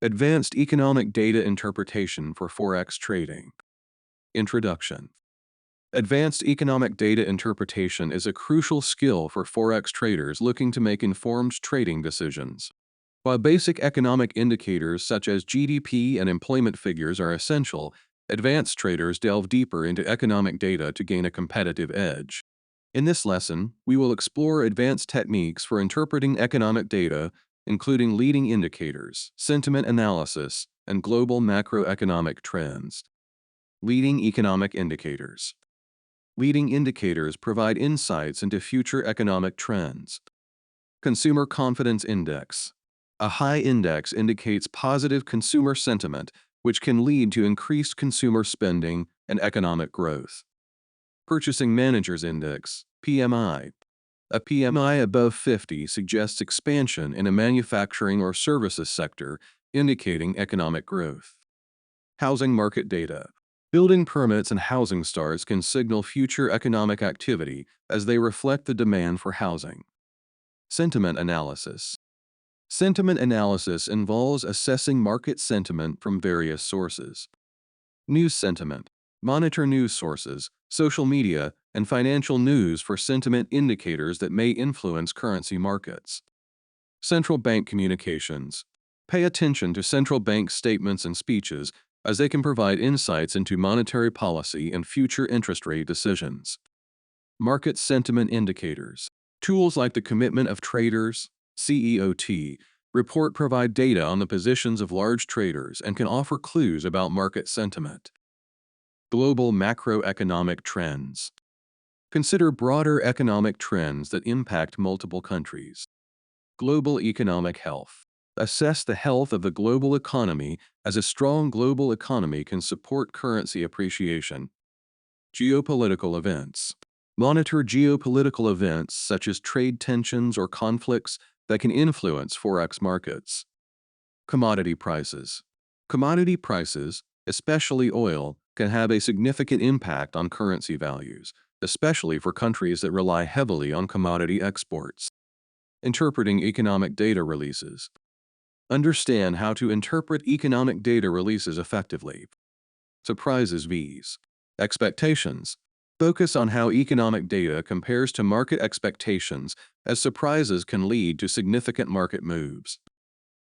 Advanced Economic Data Interpretation for Forex Trading. Introduction. Advanced economic data interpretation is a crucial skill for Forex traders looking to make informed trading decisions. While basic economic indicators such as GDP and employment figures are essential, advanced traders delve deeper into economic data to gain a competitive edge. In this lesson, we will explore advanced techniques for interpreting economic data, including leading indicators, sentiment analysis, and global macroeconomic trends. Leading economic indicators. Leading indicators provide insights into future economic trends. Consumer Confidence Index. A high index indicates positive consumer sentiment, which can lead to increased consumer spending and economic growth. Purchasing Managers Index, PMI. A PMI above 50 suggests expansion in a manufacturing or services sector, indicating economic growth. Housing market data. Building permits and housing starts can signal future economic activity as they reflect the demand for housing. Sentiment analysis. Sentiment analysis involves assessing market sentiment from various sources. News sentiment. Monitor news sources, social media, and financial news for sentiment indicators that may influence currency markets. Central bank communications. Pay attention to central bank statements and speeches, as they can provide insights into monetary policy and future interest rate decisions. Market sentiment indicators. Tools like the Commitment of Traders, CEOT, report provide data on the positions of large traders and can offer clues about market sentiment. Global macroeconomic trends. Consider broader economic trends that impact multiple countries. Global economic health. Assess the health of the global economy, as a strong global economy can support currency appreciation. Geopolitical events. Monitor geopolitical events such as trade tensions or conflicts that can influence Forex markets. Commodity prices. Commodity prices, especially oil, can have a significant impact on currency values, especially for countries that rely heavily on commodity exports. Interpreting economic data releases. Understand how to interpret economic data releases effectively. Surprises vs. Expectations. Focus on how economic data compares to market expectations, as surprises can lead to significant market moves.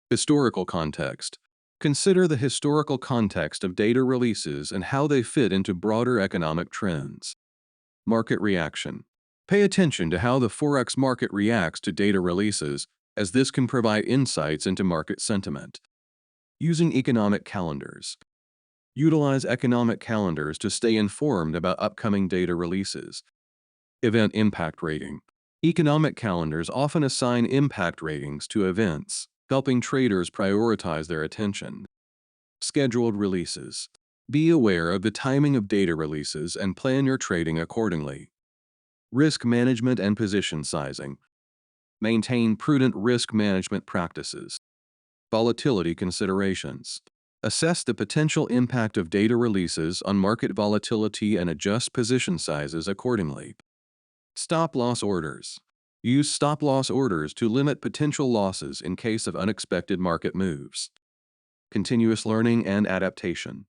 Historical context. Consider the historical context of data releases and how they fit into broader economic trends. Market reaction. Pay attention to how the Forex market reacts to data releases, as this can provide insights into market sentiment. Using economic calendars. Utilize economic calendars to stay informed about upcoming data releases. Event impact rating. Economic calendars often assign impact ratings to events, helping traders prioritize their attention. Scheduled releases. Be aware of the timing of data releases and plan your trading accordingly. Risk management and position sizing. Maintain prudent risk management practices. Volatility considerations. Assess the potential impact of data releases on market volatility and adjust position sizes accordingly. Stop-loss orders. Use stop-loss orders to limit potential losses in case of unexpected market moves. Continuous learning and adaptation.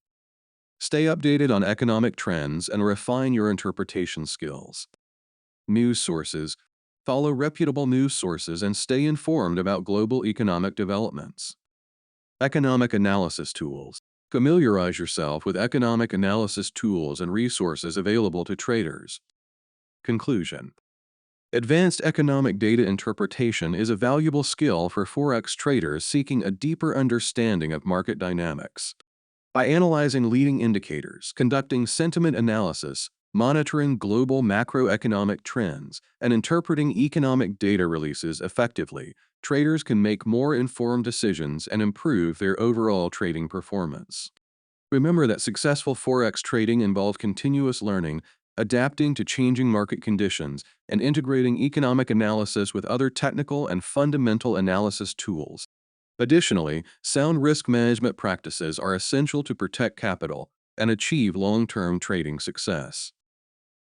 Stay updated on economic trends and refine your interpretation skills. News sources. Follow reputable news sources and stay informed about global economic developments. Economic analysis tools. Familiarize yourself with economic analysis tools and resources available to traders. Conclusion. Advanced economic data interpretation is a valuable skill for Forex traders seeking a deeper understanding of market dynamics. By analyzing leading indicators, conducting sentiment analysis, monitoring global macroeconomic trends, and interpreting economic data releases effectively, traders can make more informed decisions and improve their overall trading performance. Remember that successful Forex trading involves continuous learning, adapting to changing market conditions, and integrating economic analysis with other technical and fundamental analysis tools. Additionally, sound risk management practices are essential to protect capital and achieve long-term trading success.